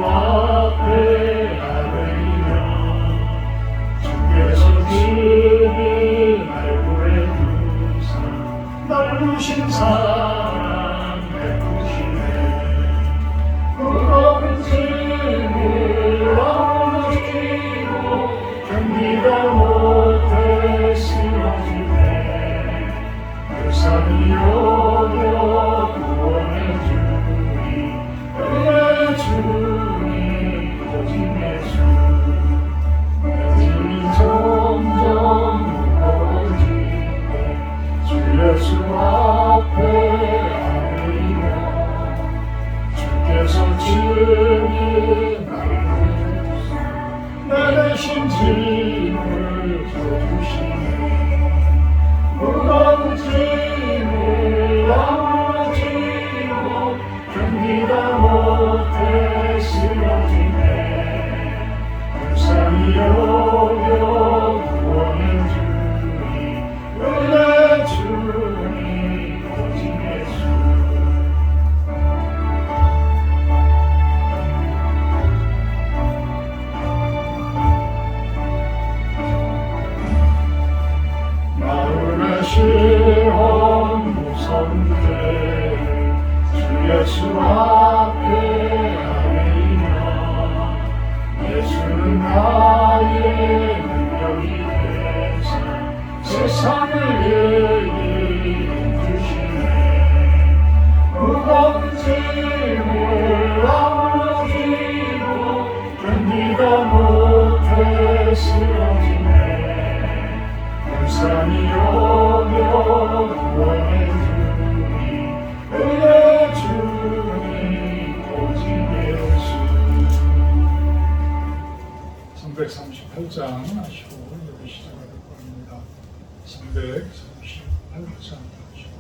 앞에 아뢰이며 주께서 친히 날 구해주사 날 부신 사랑 베푸시네 무거운 짐을 짊어지고 견디다 못해 쓰러지네 불쌍히 여겨 구원해 주니 은혜 주니 오직 예수 내 짐이 점점 무거워지네 주 예수 앞에 아뢰이며 주께서 친히 나를 구해주사 내 대신 짐을 져주시네 무거운 짐을 짊어지고 견디다 못해 쓰러지네 불쌍히 여겨 구원해 주니 은혜 주니 오직 예수 마음의 시험 무섭게 주 예수 앞에 아뢰이며 예수는 나의 능력이 되사 세상을 이겨주시네 무거운 짐을 짊어지고 견디다 못해 쓰러지네 불쌍히 여겨 구원해 주니 은혜 주니 오직 예수 338장 하시고 여기 시작할 겁니다. 338장 하시고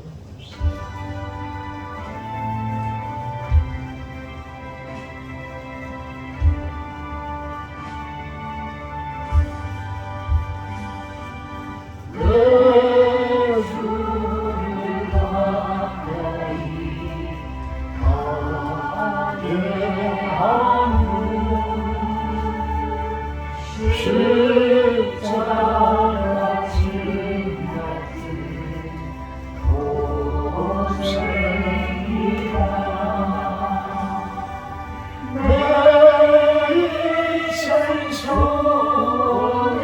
십자가 짐 같은 고생이라 내 인생 소원을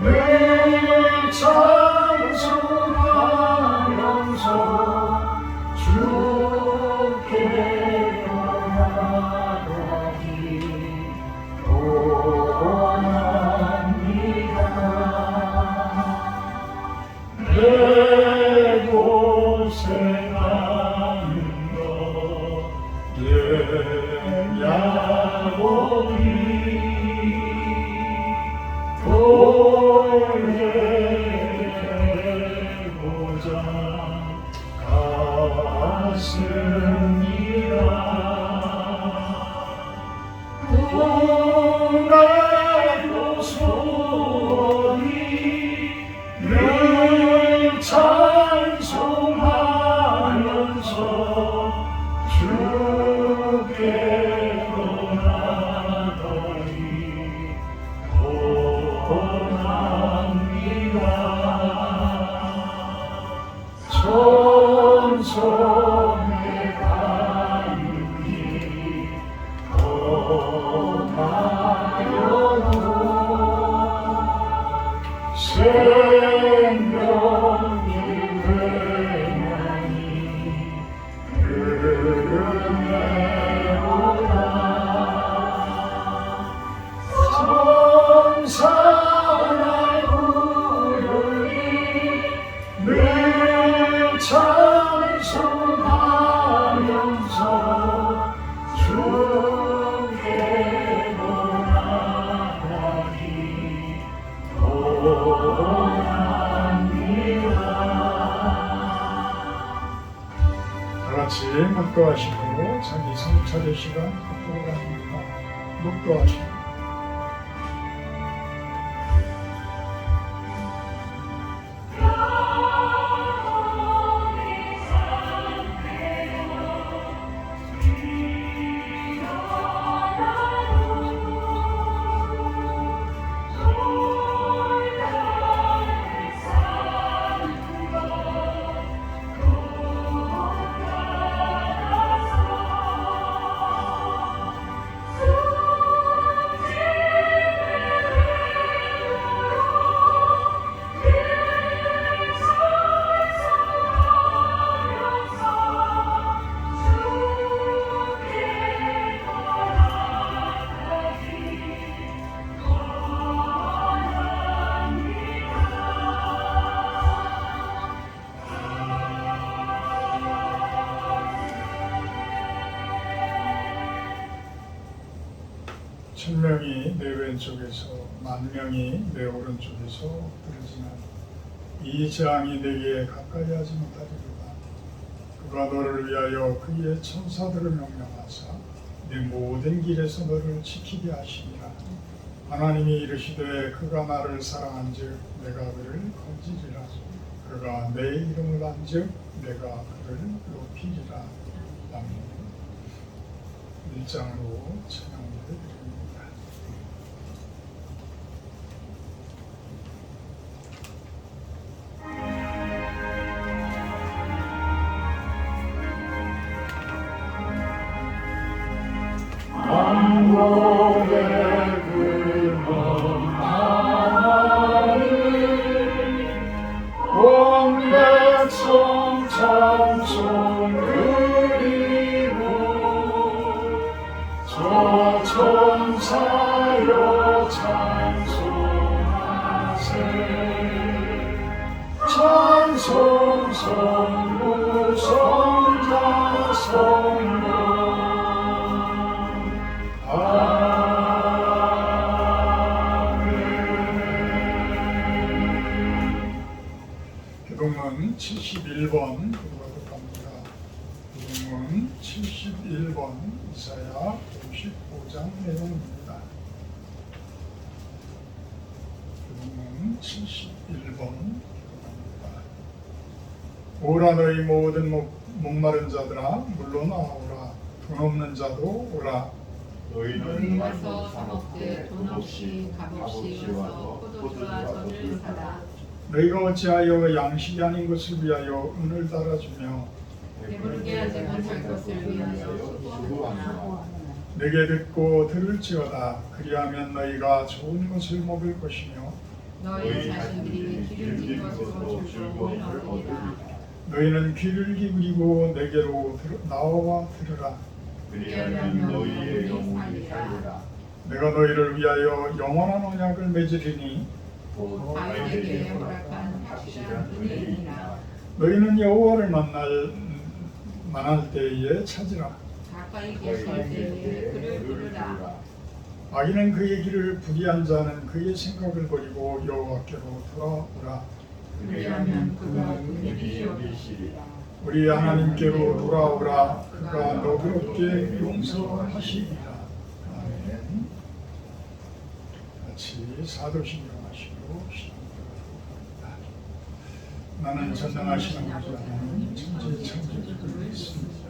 매일 찬송하면서 주께 나아가기 내 고생하는 것 야곱이 돌려보자 갔습니다. 나의 소원이 늘 찬송하면서 주께 나아가기 원합니다. 천성에 가는 길 험하여도 생명이 되나니 은혜로다. 천사의 부르니 늘 찬송하면서 주께로 나아가기 원합니다. 다같이 묵도하시고 자기 성찰의 시간 갖도록 합니다. 묵도하시고 천명이 내 왼쪽에서 만명이 내 오른쪽에서 엎드러지나 이 재앙이 내게 가까이 하지 못하리로다. 그가 너를 위하여 그의 천사들을 명령하사 내 모든 길에서 너를 지키게 하시니라. 하나님이 이르시되 그가 나를 사랑한즉 내가 그를 건지리라. 그가 내 이름을 안즉 내가 그를 높이리라. 아멘. 1장으로 찬양을 드립니다. 만국의 근원 하나님 온 백성 찬송 드리고 저 천사여 찬송하세 찬송 성부 성자 성령 교동문 71번 들어가도록 합니다. 교동문 71번 이사야 55장 내용입니다. 교동문 71번 들어갑니다. 오라 너희 모든 목마른 자들아 물러나오라. 돈 없는 자도 오라. 너희는 와서 사 먹되 돈 없이 값없이 와서 포도주와 전을 사라. 너희가 어찌하여 양식이 아닌 것을 위하여 은을 달아주며 배부르게 하지 못할 것을 위하여 수고하나. 내게 듣고 들을지어다. 그리하면 너희가 좋은 것을 먹을 것이며 너희 자신들이 기름진 것으로 즐거움을 얻으리라. 너희는 귀를 기울이고 내게로 나와 들으라. 그리하면 너희의 영혼이 살리라. 내가 너희를 위하여 영원한 언약을 맺으리니 곧 다윗에게 허락한 확실한 은혜이니라. 너희는 여호와를 만날 때에 찾으라. 가까이 계실 때에 그를 부르라. 악인은 그의 길을 불의한 자는 그의 생각을 버리고 여호와께로 돌아오라. 그리하면 그가 긍휼히 여기시리라. 우리 하나님께로 돌아오라. 그가 너그럽게 용서하시리라. 아멘. 같이 사도신경하시고 시작합니다. 나는 전능하신 아버지 하나님 천지창조주를 믿습니다.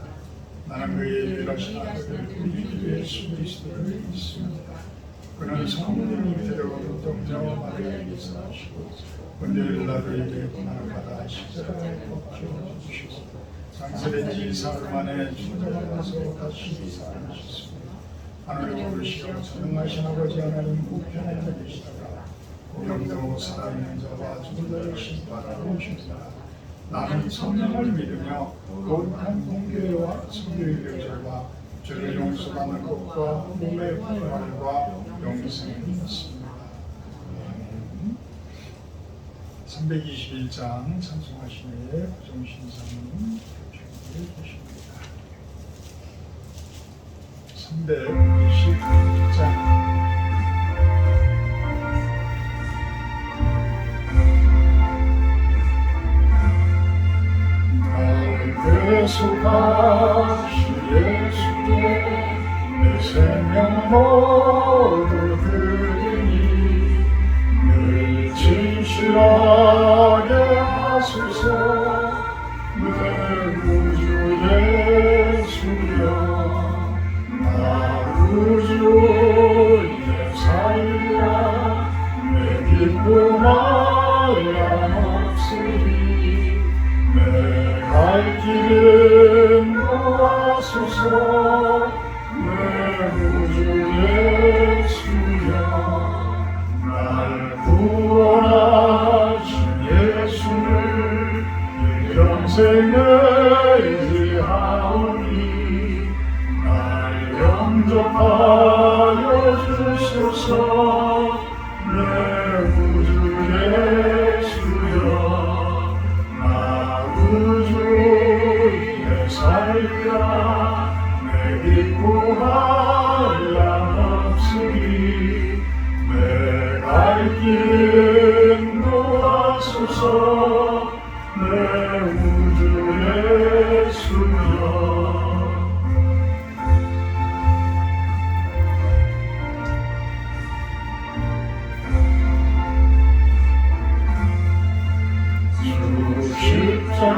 나는 그의 유일하신 아들 우리 예수 그리스도를 믿습니다. 그는 성령이 되어 동정 마리아에게서 하시고 본래 나를 고난을 받아 십자가에 못 주시고 장세된 지 사흘 만에 죽음을 받아서 다시 살아나셨습니다. 하늘에 오르시어 전능하신 아버지 하나님 우편에 계시다가 오늘도 살아있는 자와 죽은 자를 심판하러 오십니다. 나는 성령을 믿으며 거룩한 공교회와 성도의 교제와 죄를 용서받는 것과 몸의 부활과 영생을 믿습니다. 321장 찬송하시는 부정신사는 교체해 주십니다. 321장 계속하신 예수께 내 생명 모두 드리니 늘 진실하게 하소서. 내 구주 예수여 나 우주에 살리라. 내 기쁨 알람 없으리. 내 갈 길은 도와소서. 내 구주 예수여 날 구원하신 예수를 일평생 의지하오니 날 영접하여 주소서. 내 구주 예수여 우주에 살리라. 내 기쁨 알람 없으리. 예수여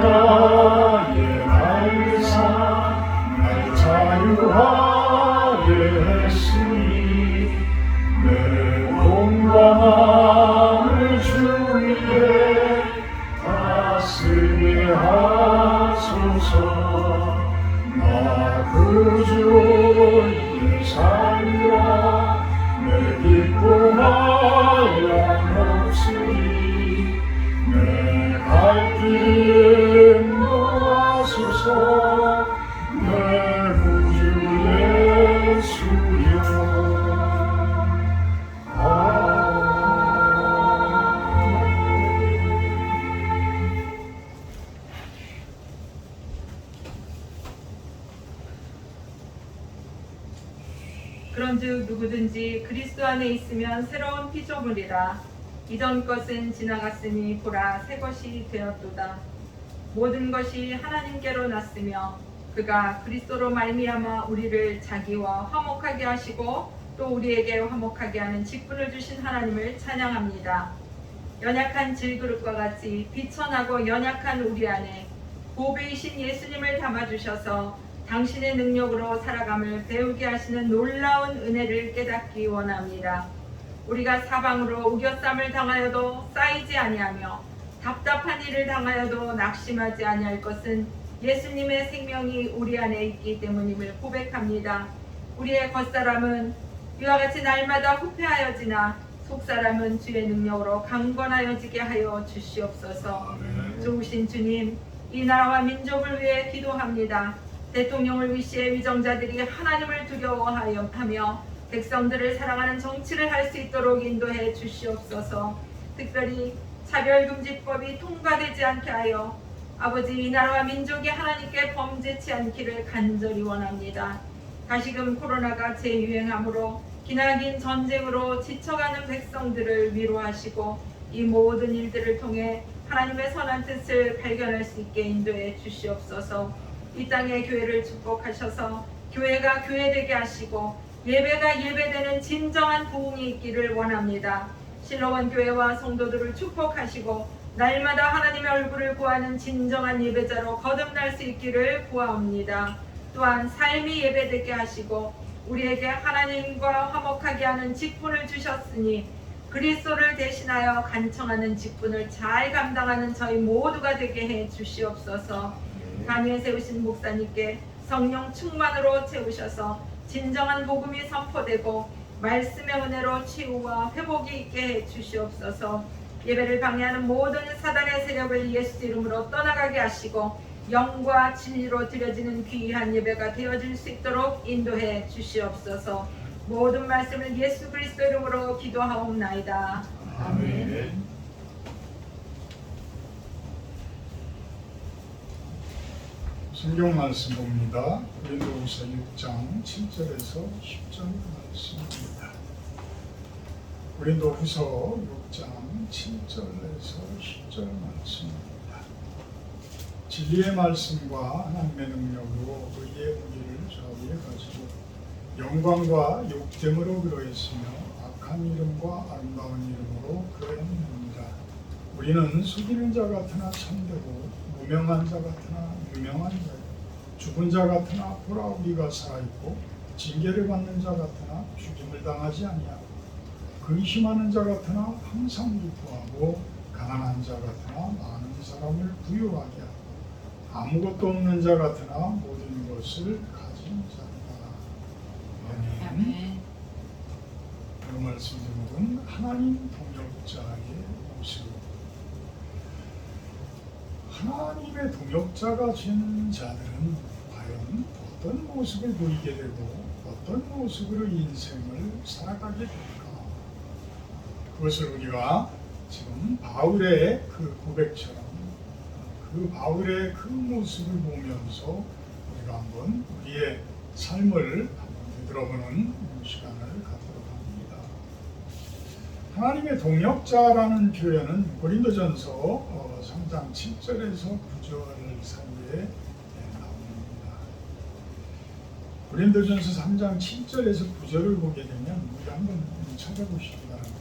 십자가에 달리사 날 자유하게 했으니 내 공방을 주위에 다스리게 하소서. 나 그 주의 살리라 내 기쁨하여 없으니 내 갈 길 인도하소서. 내 구주 예수여 그런즉 누구든지 그리스도 안에 있으면 새로운 피조물이라. 이전 것은 지나갔으니 보라 새 것이 되었도다. 모든 것이 하나님께로 났으며 그가 그리스도로 말미암아 우리를 자기와 화목하게 하시고 또 우리에게 화목하게 하는 직분을 주신 하나님을 찬양합니다. 연약한 질그릇과 같이 비천하고 연약한 우리 안에 보배이신 예수님을 담아주셔서 당신의 능력으로 살아감을 배우게 하시는 놀라운 은혜를 깨닫기 원합니다. 우리가 사방으로 우겨쌈을 당하여도 쌓이지 아니하며 답답한 일을 당하여도 낙심하지 아니할 것은 예수님의 생명이 우리 안에 있기 때문임을 고백합니다. 우리의 겉사람은 이와 같이 날마다 후패하여지나 속사람은 주의 능력으로 강건하여지게 하여 주시옵소서. 좋으신 주님, 이 나라와 민족을 위해 기도합니다. 대통령을 위시해 위정자들이 하나님을 두려워하며 백성들을 사랑하는 정치를 할 수 있도록 인도해 주시옵소서. 특별히 차별금지법이 통과되지 않게 하여 아버지 이 나라와 민족이 하나님께 범죄치 않기를 간절히 원합니다. 다시금 코로나가 재유행함으로 기나긴 전쟁으로 지쳐가는 백성들을 위로하시고 이 모든 일들을 통해 하나님의 선한 뜻을 발견할 수 있게 인도해 주시옵소서. 이 땅의 교회를 축복하셔서 교회가 교회되게 하시고 예배가 예배되는 진정한 부흥이 있기를 원합니다. 실로원 교회와 성도들을 축복하시고 날마다 하나님의 얼굴을 구하는 진정한 예배자로 거듭날 수 있기를 구하옵니다. 또한 삶이 예배되게 하시고 우리에게 하나님과 화목하게 하는 직분을 주셨으니 그리스도를 대신하여 간청하는 직분을 잘 감당하는 저희 모두가 되게 해 주시옵소서. 단위에 세우신 목사님께 성령 충만으로 채우셔서 진정한 복음이 선포되고 말씀의 은혜로 치유와 회복이 있게 해 주시옵소서. 예배를 방해하는 모든 사단의 세력을 예수 이름으로 떠나가게 하시고 영과 진리로 드려지는 귀한 예배가 되어질 수 있도록 인도해 주시옵소서. 모든 말씀을 예수 그리스도 이름으로 기도하옵나이다. 아멘. 성경 말씀 봅니다. 고린도후서 6장 7절에서 10절 말씀입니다. 고린도후서 6장 7절에서 10절 말씀입니다. 진리의 말씀과 하나님의 능력으로 의의 무기를 좌우에 가지고 영광과 욕됨으로 그러했으며 악한 이름과 아름다운 이름으로 그러했느니라. 우리는 속이는 자 같으나 참되고 무명한 자 같으나 유명한 자요 죽은 자 같으나 보라 우리가 살아있고 징계를 받는 자 같으나 죽임을 당하지 아니하고 근심하는 자 같으나 항상 기뻐하고 가난한 자 같으나 많은 사람을 부유하게 하고 아무것도 없는 자 같으나 모든 것을 가진 자다. 아멘. 오늘 말씀 제목은 하나님 동역자의 모습. 하나님의 동역자가 된 자들은 과연 어떤 모습을 보이게 되고 어떤 모습으로 인생을 살아가게 될까? 그것을 우리가 지금 바울의 그 고백처럼 그 바울의 그 모습을 보면서 우리가 한번 우리의 삶을 한번 되돌아보는 시간을 갖도록 합니다. 하나님의 동역자라는 표현은 고린도전서 3장 7절에서 9절 사이에 나옵니다. 고린도전서 3장 7절에서 9절을 보게 되면 우리 한번 찾아보시기 바랍니다.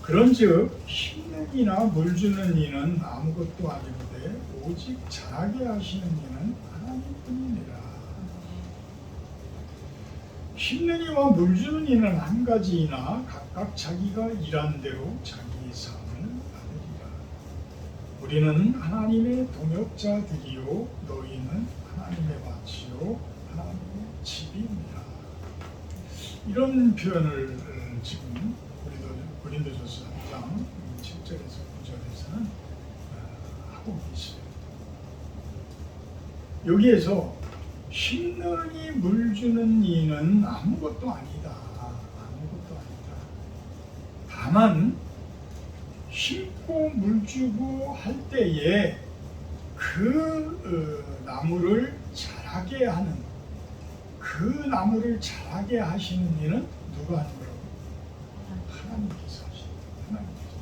그런즉 심는 이나 물 주는 이는 아무것도 아니로되 오직 자라게 하시는 이는 하나님뿐이니라. 심는 이와 물 주는 이는 한 가지이나 각각 자기가 일한 대로 자기의 상을 받으리라. 우리는 하나님의 동역자들이요 너희는 하나님의 밭이요 하나님의 집이니라. 이런 표현을 지금 고린도전서 3장 7절에서 9절에서는 하고 계시죠. 여기에서 심는 이 물 주는 이는 아무것도 아니다. 아무것도 아니다. 다만 심고 물 주고 할 때에 그 나무를 자라게 하는, 그 나무를 자라게 하시는 이는 누가 하는 거라고? 하나님께서 하시는 거예요. 하나님께서.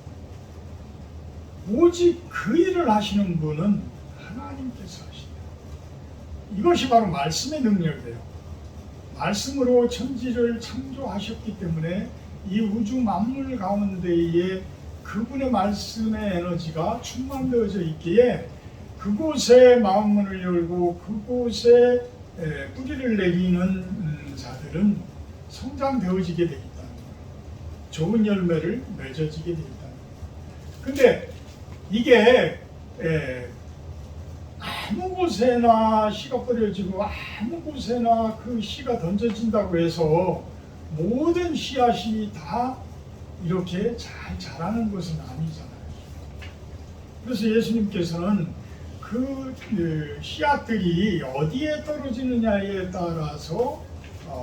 오직 그 일을 하시는 분은 하나님께서 하시는 거예요. 이것이 바로 말씀의 능력이에요. 말씀으로 천지를 창조하셨기 때문에 이 우주 만물 가운데에 그분의 말씀의 에너지가 충만되어져 있기에 그곳에 마음문을 열고 그곳에 뿌리를 내리는 자들은 성장되어지게 되어 있다는 거예요. 좋은 열매를 맺어지게 되어 있다는 거예요. 근데 이게 아무 곳에나 씨가 뿌려지고 아무 곳에나 그 씨가 던져진다고 해서 모든 씨앗이 다 이렇게 잘 자라는 것은 아니잖아요. 그래서 예수님께서는 그 씨앗들이 어디에 떨어지느냐에 따라서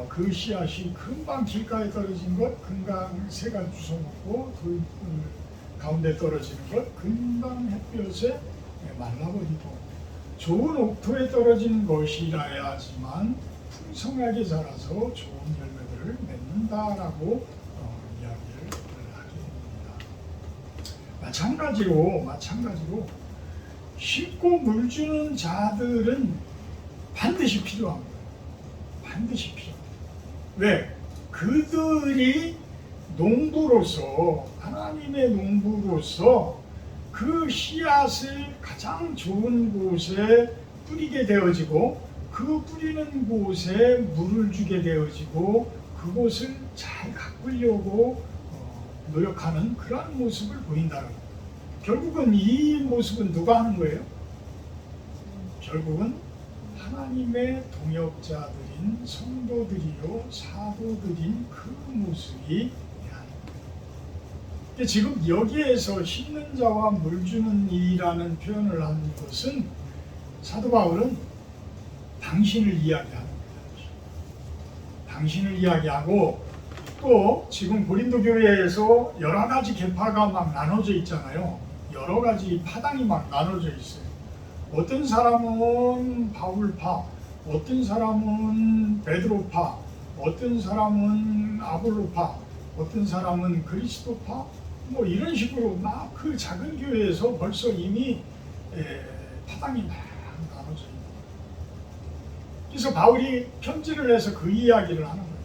그 씨앗이 금방 길가에 떨어진 것 금방 새가 주워먹고 그 가운데 떨어지는 것 금방 햇볕에 말라버리고 좋은 옥토에 떨어진 것이라야지만 풍성하게 자라서 좋은 열매들을 맺는다라고 이야기를 하게 됩니다. 마찬가지로 심고 물 주는 자들은 반드시 필요한 거예요. 반드시 필요해요. 왜? 그들이 농부로서, 하나님의 농부로서 그 씨앗을 가장 좋은 곳에 뿌리게 되어지고 그 뿌리는 곳에 물을 주게 되어지고 그곳을 잘 가꾸려고 노력하는 그러한 모습을 보인다는 거예요. 결국은 이 모습은 누가 하는 거예요? 결국은 하나님의 동역자들인 성도들이요 사도들인 그 모습이 지금 여기에서 심는 자와 물 주는 이라는 표현을 하는 것은 사도 바울은 당신을 이야기하는 거예요. 당신을 이야기하고 또 지금 고린도 교회에서 여러 가지 계파가 막 나눠져 있잖아요. 여러 가지 파당이 막 나눠져 있어요. 어떤 사람은 바울파, 어떤 사람은 베드로파, 어떤 사람은 아볼로파, 어떤 사람은 그리스도파, 뭐 이런 식으로 막 그 작은 교회에서 벌써 이미 파당이 막 나눠져 있는 거예요. 그래서 바울이 편지를 해서 그 이야기를 하는 거예요.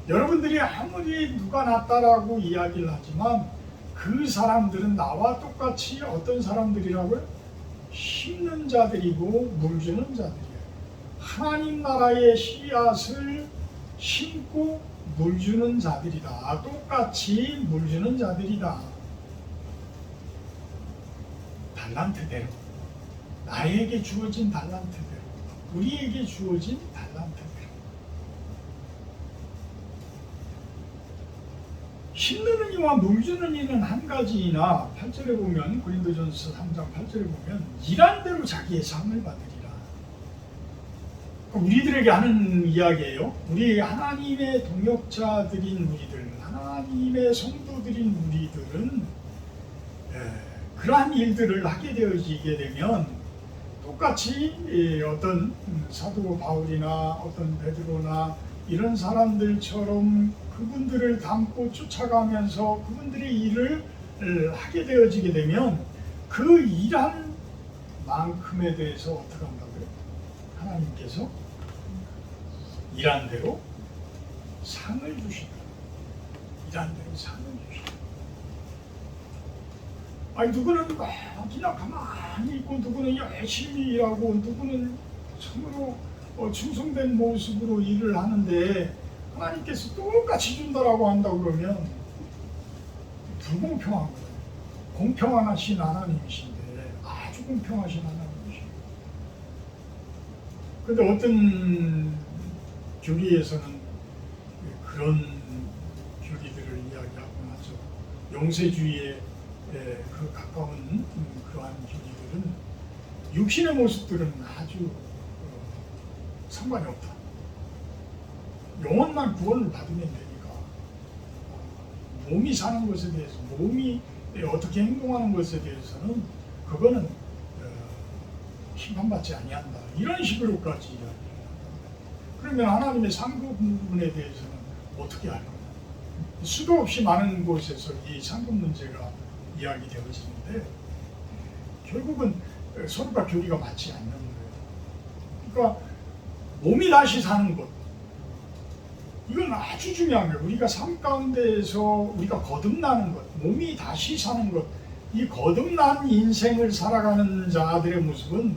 여러분들이 아무리 누가 낫다라고 이야기를 하지만 그 사람들은 나와 똑같이 어떤 사람들이라고요? 심는 자들이고 물 주는 자들이에요. 하나님 나라의 씨앗을 심고 물 주는 자들이다. 똑같이 물 주는 자들이다. 달란트대로, 나에게 주어진 달란트대로, 우리에게 주어진 달란트대로. 심는 이와 물 주는 이는 한 가지이나 8절에 보면 고린도전서 3장 8절에 보면 일한 대로 자기의 상을 받으리라. 우리들에게 하는 이야기예요. 우리 하나님의 동역자들인 우리들, 하나님의 성도들인 우리들은 그러한 일들을 하게 되어지게 되면 똑같이 어떤 사도 바울이나 어떤 베드로나 이런 사람들처럼 그분들을 닮고 쫓아가면서 그분들의 일을 하게 되어지게 되면 그 일한 만큼에 대해서 어떻게 한다고요? 하나님께서 일한 대로 상을 주신다. 일한 대로 상을 주신다. 아니 누구는 그냥 가만히 있고 누구는 열심히 일하고 누구는 참으로 충성된 모습으로 일을 하는데 하나님께서 똑같이 준다라고 한다 그러면 불공평한 거예요. 공평하신 하나님이신데 아주 공평하신 하나님이시고 근데 어떤 교리에서는 그런 교리들을 이야기하곤 하죠. 영세주의에 그 가까운 그러한 교리들은 육신의 모습들은 아주 상관이 없다. 영혼만 구원을 받으면 되니까 몸이 사는 것에 대해서 몸이 어떻게 행동하는 것에 대해서는 그거는 심판받지 아니한다. 이런 식으로까지 이야기를 한다. 그러면 하나님의 상급 부분에 대해서는 어떻게 할 거냐. 수도 없이 많은 곳에서 이 상급 문제가 이야기되어지는데 결국은 서로가 교리가 맞지 않는 거예요. 그러니까 몸이 다시 사는 것 이건 아주 중요한 거예요. 우리가 삶 가운데에서 우리가 거듭나는 것, 몸이 다시 사는 것, 이 거듭난 인생을 살아가는 자들의 모습은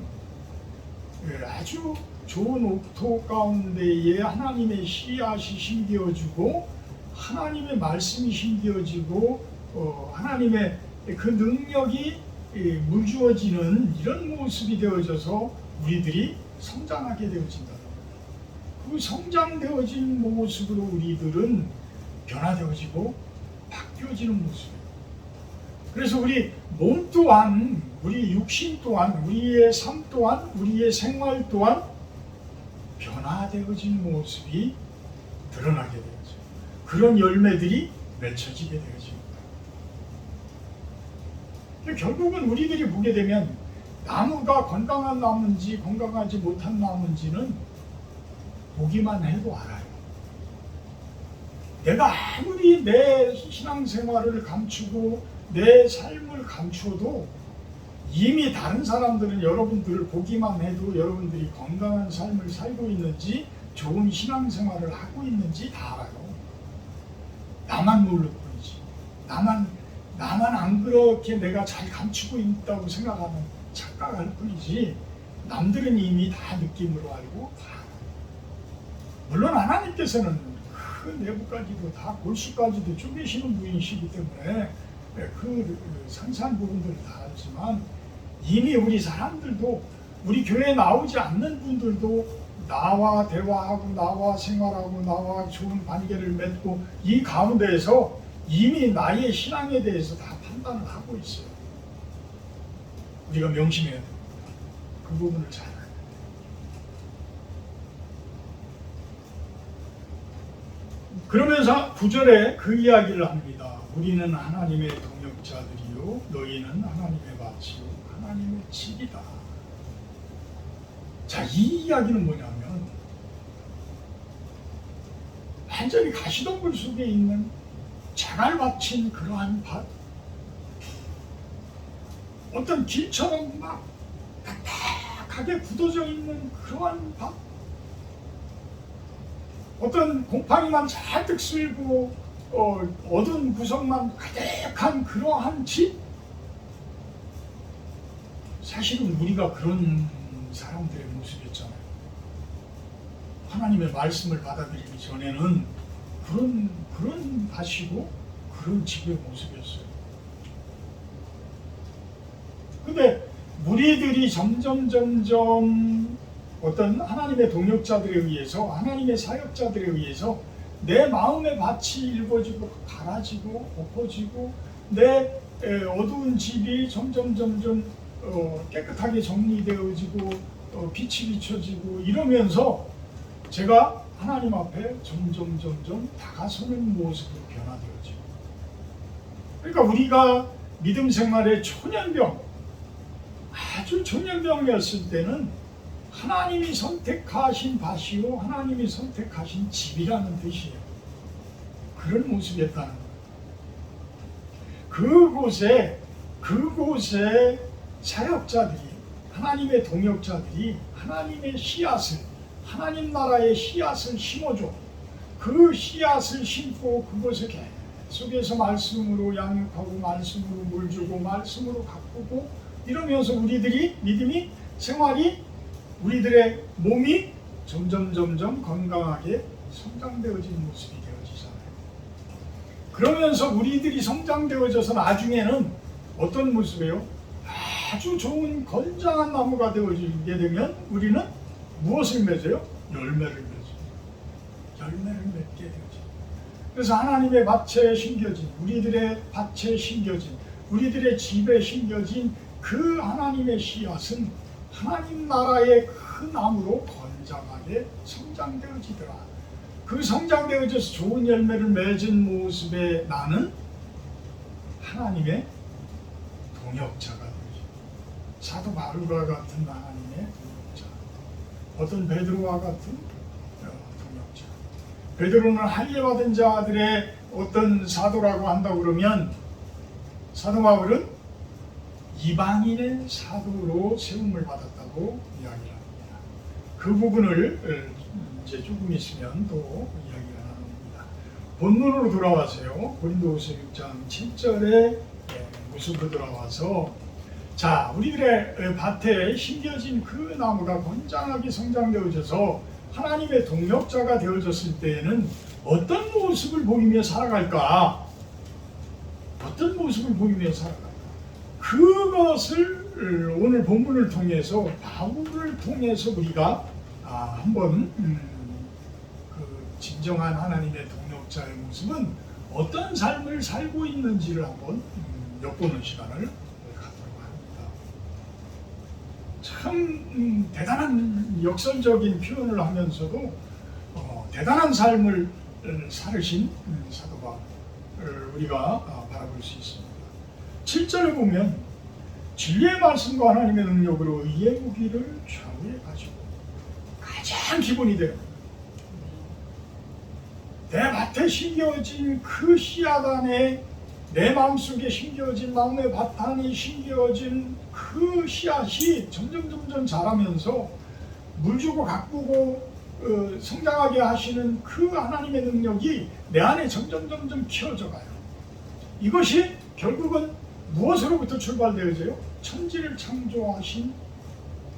아주 좋은 옥토 가운데에 하나님의 씨앗이 심겨지고 하나님의 말씀이 심겨지고 하나님의 그 능력이 물주어지는 이런 모습이 되어져서 우리들이 성장하게 되어진다. 그 성장되어진 모습으로 우리들은 변화되어지고 바뀌어지는 모습이에요. 그래서 우리 몸 또한, 우리 육신 또한, 우리의 삶 또한, 우리의 생활 또한 변화되어진 모습이 드러나게 되어져요. 그런 열매들이 맺혀지게 되어집니다. 결국은 우리들이 보게 되면 나무가 건강한 나무인지 건강하지 못한 나무인지는 보기만 해도 알아요. 내가 아무리 내 신앙생활을 감추고 내 삶을 감추어도 이미 다른 사람들은 여러분들을 보기만 해도 여러분들이 건강한 삶을 살고 있는지 좋은 신앙생활을 하고 있는지 다 알아요. 나만 모를 뿐이지. 나만 안 그렇게 내가 잘 감추고 있다고 생각하는 착각할 뿐이지 남들은 이미 다 느낌으로 알고 다 알아요. 물론 하나님께서는 그 내부까지도 다 골수까지도 쪼개시는 분이시기 때문에 그 상세한 부분들을 다 알지만 이미 우리 사람들도 우리 교회에 나오지 않는 분들도 나와 대화하고 나와 생활하고 나와 좋은 관계를 맺고 이 가운데에서 이미 나의 신앙에 대해서 다 판단을 하고 있어요. 우리가 명심해야 됩니다. 그 부분을 잘 알아야 돼요. 그러면서 9절에 그 이야기를 합니다. 우리는 하나님의 동역자들이요 너희는 하나님의 밭이요 하나님의 집이다. 자, 이 이야기는 뭐냐면 완전히 가시덤불 속에 있는 자갈 밭인 그러한 밭, 어떤 길처럼 막 딱딱하게 굳어져 있는 그러한 밭, 어떤 곰팡이만 잔뜩 쓸고 어두운 구석만 가득한 그러한 집, 사실은 우리가 그런 사람들의 모습이었잖아요. 하나님의 말씀을 받아들이기 전에는 그런 밭이고 그런 집의 모습이었어요. 근데 무리들이 점점 어떤 하나님의 동역자들에 의해서 하나님의 사역자들에 의해서 내 마음의 밭이 일궈지고 갈아지고 엎어지고 내 어두운 집이 점점 깨끗하게 정리되어지고 빛이 비춰지고 이러면서 제가 하나님 앞에 점점 다가서는 모습으로 변화되어지고, 그러니까 우리가 믿음 생활의 초년병, 아주 초년병이었을 때는 하나님이 선택하신 밭이요 하나님이 선택하신 집이라는 뜻이에요. 그런 모습이었다는 거예요. 그곳에 사역자들이 하나님의 동역자들이 하나님의 씨앗을, 하나님 나라의 씨앗을 심어줘. 그 씨앗을 심고 그것을 계속해서 말씀으로 양육하고 말씀으로 물주고 말씀으로 가꾸고 이러면서 우리들이 믿음이 생활이 우리들의 몸이 점점 건강하게 성장되어지는 모습이 되어지잖아요. 그러면서 우리들이 성장되어져서 나중에는 어떤 모습이에요? 아주 좋은 건장한 나무가 되어지게 되면 우리는 무엇을 맺어요? 열매를 맺어요. 열매를 맺게 되죠. 그래서 하나님의 밭에 심겨진, 우리들의 밭에 심겨진, 우리들의 집에 심겨진 그 하나님의 씨앗은 하나님 나라의 큰 나무로 건장하게 성장되어지더라. 그 성장되어져서 좋은 열매를 맺은 모습에 나는 하나님의 동역자가 되죠. 사도 바울과 같은 하나님의 동역자, 어떤 베드로와 같은 동역자. 베드로는 할례받은 자들의 어떤 사도라고 한다고 그러면 사도 바울은 이방인의 사도로 세움을 받았다고 이야기를 합니다. 그 부분을 이제 조금 있으면 또 이야기를 나눕니다. 본문으로 돌아와서요. 고린도후서 6장 7절의 모습으로 돌아와서 자, 우리들의 밭에 심겨진 그 나무가 건장하게 성장되어져서 하나님의 동역자가 되어졌을 때에는 어떤 모습을 보이며 살아갈까? 어떤 모습을 보이며 살아갈까? 그것을 오늘 본문을 통해서 바울을 통해서 우리가 한번 그 진정한 하나님의 동역자의 모습은 어떤 삶을 살고 있는지를 한번 엿보는 시간을 갖도록 합니다. 참 대단한 역설적인 표현을 하면서도 대단한 삶을 살으신 사도 바울을 우리가 바라볼 수 있습니다. 7절에 보면 진리의 말씀과 하나님의 능력으로 의의 무기를 좌우에 가지고 가장 기본이 돼요. 내 밭에 심겨진 그 씨앗 안에 내 마음속에 심겨진 마음의 밭안에 심겨진 그 씨앗이 점점 자라면서 물주고 가꾸고 성장하게 하시는 그 하나님의 능력이 내 안에 점점 키워져 가요. 이것이 결국은 무엇으로부터 출발되어져요? 천지를 창조하신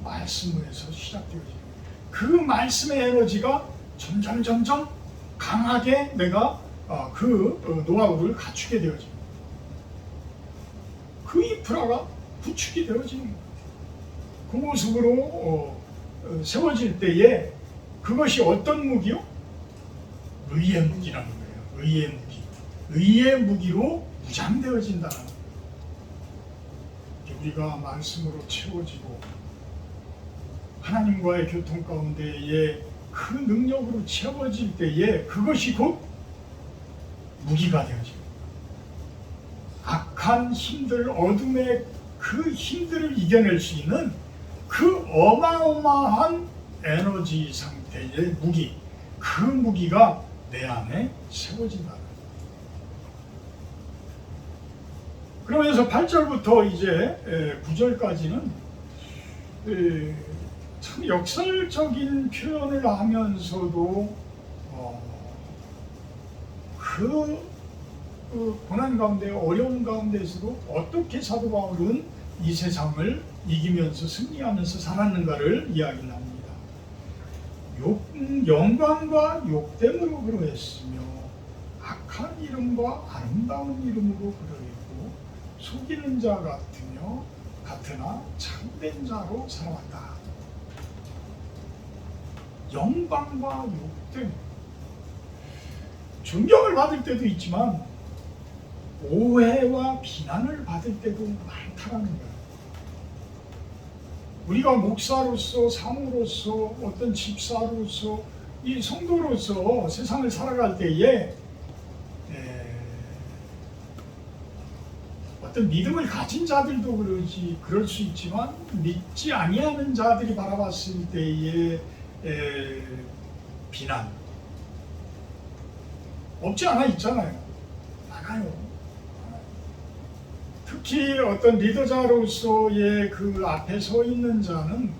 말씀에서 시작되어져요. 그 말씀의 에너지가 점점 강하게 내가 그 노하우를 갖추게 되어집니다. 그 인프라가 구축이 되어지는 거예요. 그 모습으로 세워질 때에 그것이 어떤 무기요? 의의 무기라는 거예요. 의의 무기. 의의 무기로 무장되어진다는 거예요. 우리가 말씀으로 채워지고 하나님과의 교통 가운데에 그 능력으로 채워질 때에 그것이 곧 무기가 되어집니다. 악한 힘들, 어둠의 그 힘들을 이겨낼 수 있는 그 어마어마한 에너지 상태의 무기, 그 무기가 내 안에 세워진다. 그러면서 8절부터 이제 9절까지는 참 역설적인 표현을 하면서도 그 고난 가운데 어려운 가운데에서도 어떻게 사도 바울은 이 세상을 이기면서 승리하면서 살았는가를 이야기를 합니다. 영광과 욕됨으로 그러했으며 악한 이름과 아름다운 이름으로 그러했고 속이는 자 같으나 참된 자로 살아왔다. 영광과 욕됨, 존경을 받을 때도 있지만 오해와 비난을 받을 때도 많다는 거예요. 우리가 목사로서, 사모로서, 어떤 집사로서, 이 성도로서 세상을 살아갈 때에 어떤 믿음을 가진 자들도 그럴 수 있지만 믿지 아니하는 자들이 바라봤을 때의 비난 없지 않아 있잖아요. 많아요. 특히 어떤 리더자로서의 그 앞에 서 있는 자는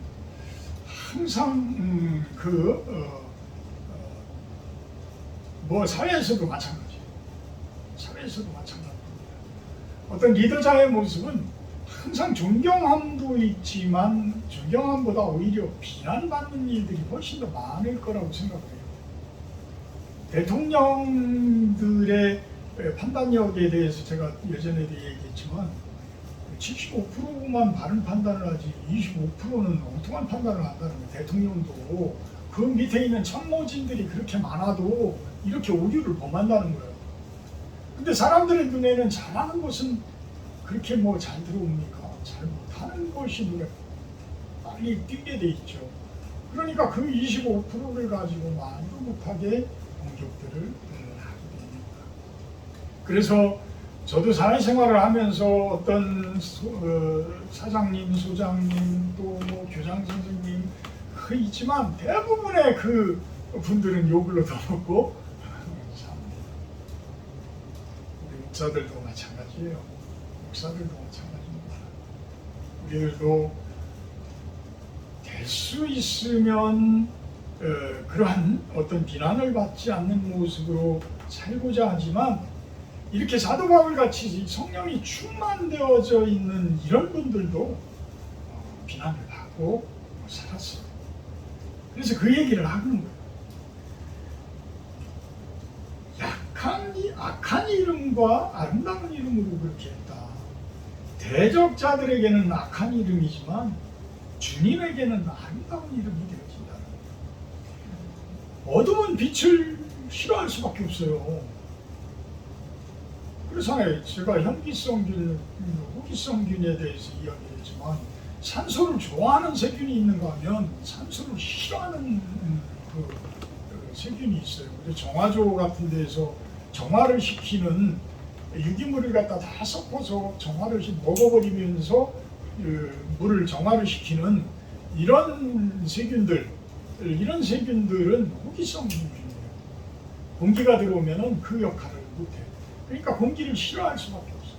항상 뭐 사회에서도 마찬가지예요. 사회에서도 마찬가지입니다. 어떤 리더자의 모습은 항상 존경함도 있지만 존경함보다 오히려 비난받는 일들이 훨씬 더 많을 거라고 생각해요. 대통령들의 판단력에 대해서 제가 예전에도 얘기했지만 75%만 바른 판단을 하지 25%는 엉뚱한 판단을 한다는 거예요. 대통령도 그 밑에 있는 참모진들이 그렇게 많아도 이렇게 오류를 범한다는 거예요. 근데 사람들의 눈에는 잘하는 것은 그렇게 뭐 잘 들어옵니까? 잘 못하는 것이 눈에 빨리 띄게 돼 있죠. 그러니까 그 25%를 가지고 말도 못하게 공격들을 하게 됩니다. 그래서 저도 사회생활을 하면서 어떤 사장님, 소장님, 또 뭐 교장 선생님 있지만 대부분의 그 분들은 욕을 얻어먹고 삽니다. 우리 목사들도 마찬가지예요. 목사들도 마찬가지입니다. 우리들도 될 수 있으면 그러한 어떤 비난을 받지 않는 모습으로 살고자 하지만 이렇게 사도 바울 같이 성령이 충만되어져 있는 이런 분들도 비난을 받고 살았어요. 그래서 그 얘기를 하는 거예요. 악한 이름과 아름다운 이름으로 그렇게 했다. 대적자들에게는 악한 이름이지만 주님에게는 아름다운 이름이 되어진다. 어둠은 빛을 싫어할 수밖에 없어요. 그래서 제가 현기성균, 호기성균에 대해서 이야기했지만 산소를 좋아하는 세균이 있는가 하면 산소를 싫어하는 그 세균이 있어요. 그래서 정화조 같은 데서 정화를 시키는 유기물을 갖다 다 섞어서 정화를 먹어버리면서 물을 정화를 시키는 이런 세균들은 호기성 세균이에요. 공기가 들어오면은 그 역할을 못해요. 그러니까 공기를 싫어할 수밖에 없어요.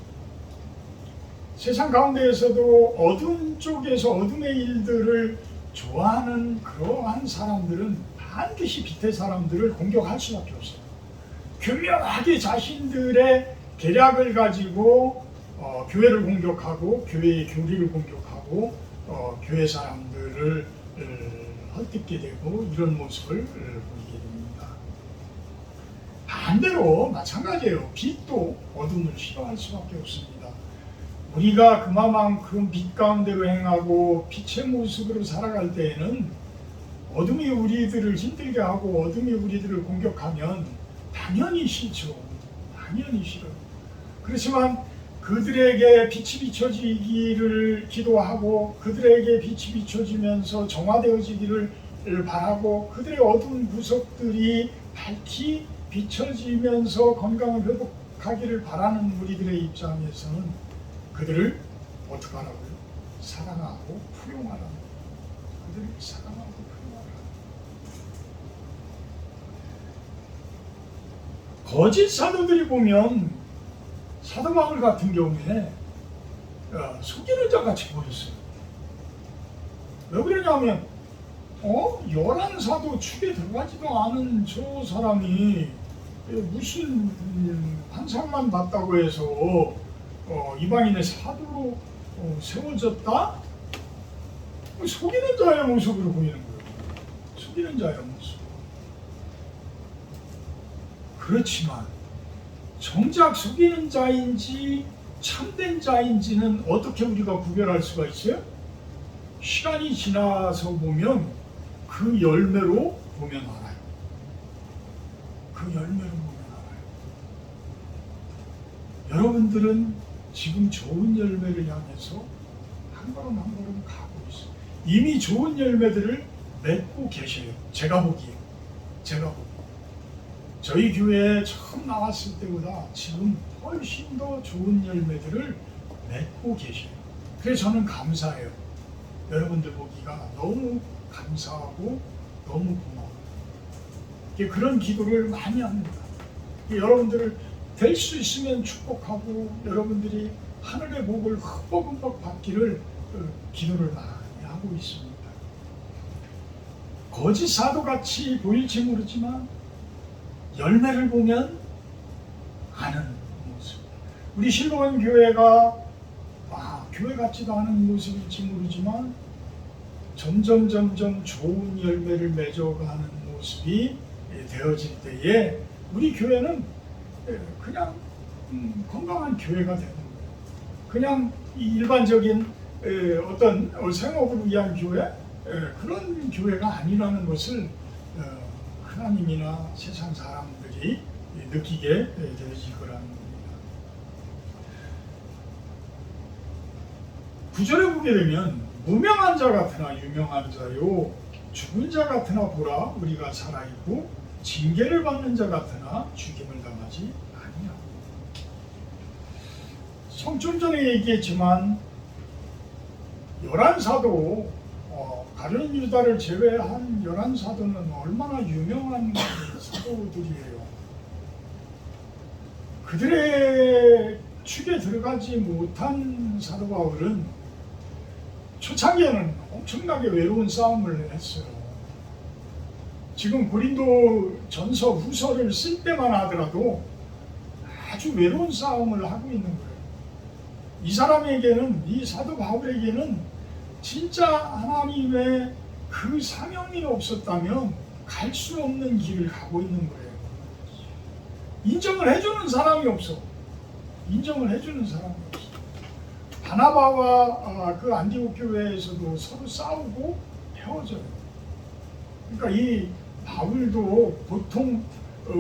세상 가운데에서도 어둠 쪽에서 어둠의 일들을 좋아하는 그러한 사람들은 반드시 빛의 사람들을 공격할 수밖에 없어요. 교묘하게 자신들의 계략을 가지고 교회를 공격하고 교회의 교리를 공격하고 교회 사람들을 헐뜯게 되고 이런 모습을 보이게 됩니다. 반대로 마찬가지예요. 빛도 어둠을 싫어할 수밖에 없습니다. 우리가 그만큼 빛 가운데로 행하고 빛의 모습으로 살아갈 때에는 어둠이 우리들을 힘들게 하고 어둠이 우리들을 공격하면 당연히 싫죠. 당연히 싫어요. 그렇지만 그들에게 빛이 비춰지기를 기도하고 그들에게 빛이 비춰지면서 정화되어지기를 바라고 그들의 어두운 구석들이 밝히 비춰지면서 건강을 회복하기를 바라는 우리들의 입장에서는 그들을 어떻게 하라고요? 사랑하고 포용하라는 그들을 사랑하고 포용하라. 거짓 사도들이 보면 사도 바울 같은 경우에 속이는 자 같이 보였어요. 왜 그러냐면 열한 사도 축에 들어가지도 않은 저 사람이 무슨 환상만 봤다고 해서 이방인의 사도로 세워졌다? 속이는 자의 모습으로 보이는 거예요. 속이는 자의 모습. 그렇지만 정작 속이는 자인지 참된 자인지는 어떻게 우리가 구별할 수가 있어요? 시간이 지나서 보면 그 열매로 보면 알아요. 그 열매로 보면 알아요. 여러분들은 지금 좋은 열매를 향해서 한 걸음 한 걸음 가고 있어요. 이미 좋은 열매들을 맺고 계셔요. 제가 보기에. 저희 교회에 처음 나왔을 때보다 지금 훨씬 더 좋은 열매들을 맺고 계셔요. 그래서 저는 감사해요. 여러분들 보기가 너무 감사하고 너무 고마워요. 그런 기도를 많이 합니다. 여러분들을 될 수 있으면 축복하고 여러분들이 하늘의 복을 흠뻑 받기를 기도를 많이 하고 있습니다. 거짓 사도같이 보일지 모르지만 열매를 보면 아는 모습. 우리 실로원 교회가 교회 같지도 않은 모습일지 모르지만 점점 좋은 열매를 맺어가는 모습이 되어질 때에 우리 교회는 그냥 건강한 교회가 되는 거예요. 그냥 일반적인 어떤 생업을 위한 교회, 그런 교회가 아니라는 것을 하나님이나 세상 사람들이 느끼게 되어질 거라는 겁니다. 9절에 보게 되면 무명한 자 같으나 유명한 자요, 죽은 자 같으나 보라 우리가 살아있고 징계를 받는 자 같으나 죽임을 당하지 아니하고. 좀 전에 얘기했지만 11사도 가룟 유다를 제외한 11사도는 얼마나 유명한 사도들이에요. 그들의 축에 들어가지 못한 사도 바울은 초창기에는 엄청나게 외로운 싸움을 했어요. 지금 고린도 전서 후서를 쓸 때만 하더라도 아주 외로운 싸움을 하고 있는 거예요. 이 사람에게는, 이 사도 바울에게는 진짜 하나님의 그 사명이 없었다면 갈 수 없는 길을 가고 있는 거예요. 인정을 해주는 사람이 없어. 인정을 해주는 사람이 없어. 바나바와 그 안디옥 교회에서도 서로 싸우고 헤어져요. 그러니까 이 바울도 보통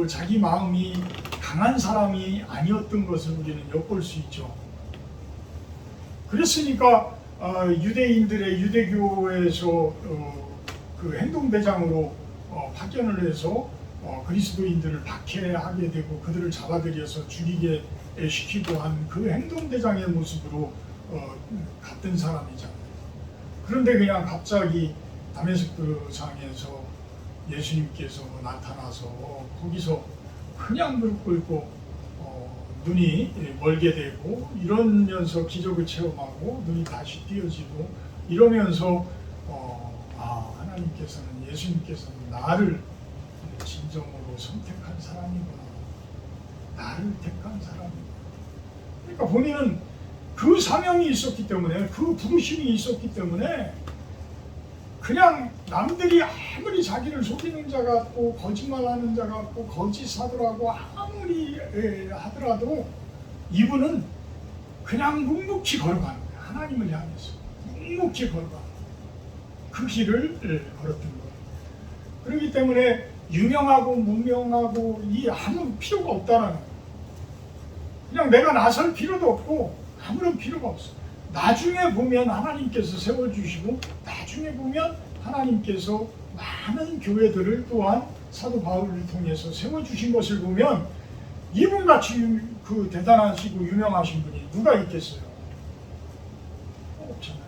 자기 마음이 강한 사람이 아니었던 것을 우리는 엿볼 수 있죠. 그랬으니까 유대인들의 유대교에서 그 행동대장으로 파견을 해서 그리스도인들을 박해하게 되고 그들을 잡아들여서 죽이게 시키고 한 그 행동대장의 모습으로 갔던 사람이잖아요. 그런데 그냥 갑자기 다메섹 상에서 예수님께서 나타나서 거기서 그냥 무릎 꿇고 눈이 멀게 되고 이러면서 기적을 체험하고 눈이 다시 띄어지고 이러면서 하나님께서는, 예수님께서는 나를 진정으로 선택한 사람이구나, 나를 택한 사람이구나. 그러니까 본인은 그 사명이 있었기 때문에, 그 부르심이 있었기 때문에 그냥 남들이 아무리 자기를 속이는 자 같고 거짓말하는 자 같고 거짓 사도라고 아무리 하더라도 이분은 그냥 묵묵히 걸어가는 거예요. 하나님을 향해서 묵묵히 걸어가는 그 길을 걸었던 거예요. 그렇기 때문에 유명하고 무명하고 이 아무 필요가 없다는 거예요. 그냥 내가 나설 필요도 없고 아무런 필요가 없어. 나중에 보면 하나님께서 세워주시고 나중에 보면 하나님께서 많은 교회들을 또한 사도 바울을 통해서 세워주신 것을 보면 이분같이 그 대단하시고 유명하신 분이 누가 있겠어요? 없잖아요.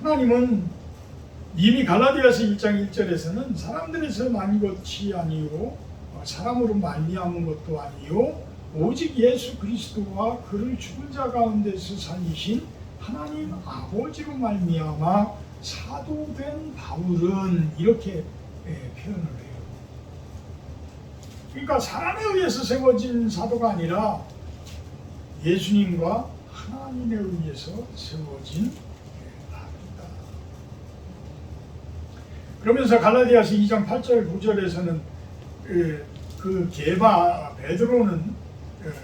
하나님은 이미 갈라디아서 1장 1절에서는 사람들에서 난 것이 아니요 사람으로 말미암은 것도 아니요 오직 예수 그리스도와 그를 죽은 자 가운데서 살리신 하나님 아버지로 말미암아 사도된 바울은 이렇게 표현을 해요. 그러니까 사람에 의해서 세워진 사도가 아니라 예수님과 하나님에 의해서 세워진 바울이다. 그러면서 갈라디아서 2장 8절 9절에서는 그 베드로는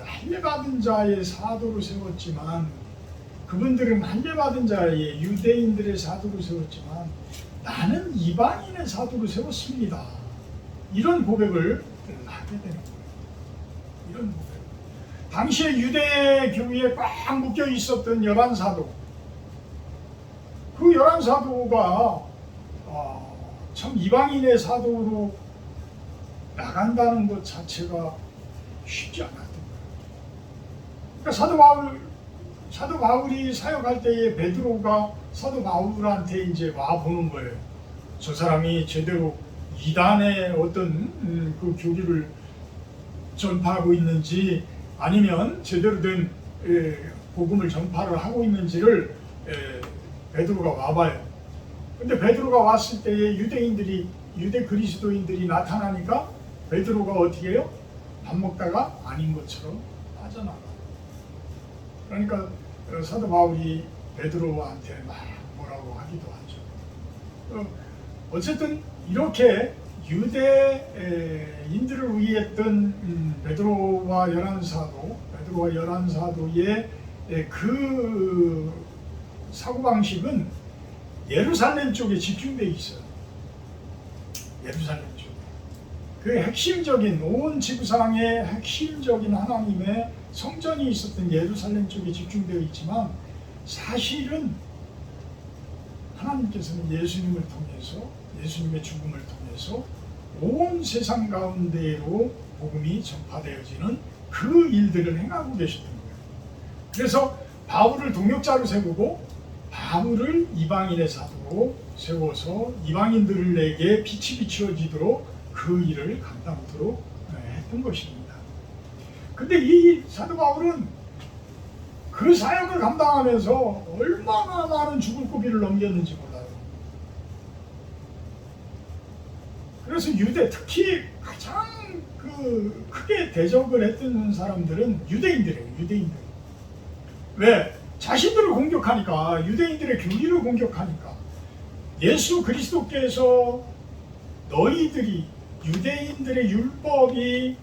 할례받은 자의 사도로 세웠지만 그분들은 할례받은 자의 유대인들의 사도로 세웠지만 나는 이방인의 사도로 세웠습니다. 이런 고백을 하게 되는 거예요. 이런 고백. 당시에 유대 교회에 꽉 묶여 있었던 11사도, 그 11사도가 참 이방인의 사도로 나간다는 것 자체가 쉽지 않았던 거예요. 그러니까 사도 바울이 사역할 때에 베드로가 사도 바울한테 이제 와 보는 거예요. 저 사람이 제대로 이단의 어떤 그 교리를 전파하고 있는지 아니면 제대로 된 복음을 전파를 하고 있는지를 베드로가 와봐요. 근데 베드로가 왔을 때에 유대 그리스도인들이 나타나니까 베드로가 어떻게 해요? 밥 먹다가 아닌 것처럼 빠져나가. 그러니까 사도 바울이 베드로한테 막 뭐라고 하기도 하죠. 어쨌든 이렇게 유대인들을 위했던 베드로와 열한 사도의 그 사고방식은 예루살렘 쪽에 집중되어 있어요. 예루살렘 쪽에. 그 핵심적인 온 지구상의 핵심적인 하나님의 성전이 있었던 예루살렘 쪽에 집중되어 있지만 사실은 하나님께서는 예수님을 통해서 예수님의 죽음을 통해서 온 세상 가운데로 복음이 전파되어지는 그 일들을 행하고 계셨던 거예요. 그래서 바울을 동역자로 세우고 바울을 이방인의 사도로 세워서 이방인들에게 빛이 비추어지도록 그 일을 감당토록 했던 것입니다. 근데 이 사도 바울은 그 사역을 감당하면서 얼마나 많은 죽을 고비를 넘겼는지 몰라요. 그래서 유대, 특히 가장 크게 대적을 했던 사람들은 유대인들이에요. 유대인들. 왜? 자신들을 공격하니까, 유대인들의 교리를 공격하니까. 예수 그리스도께서 너희들이 유대인들의 율법이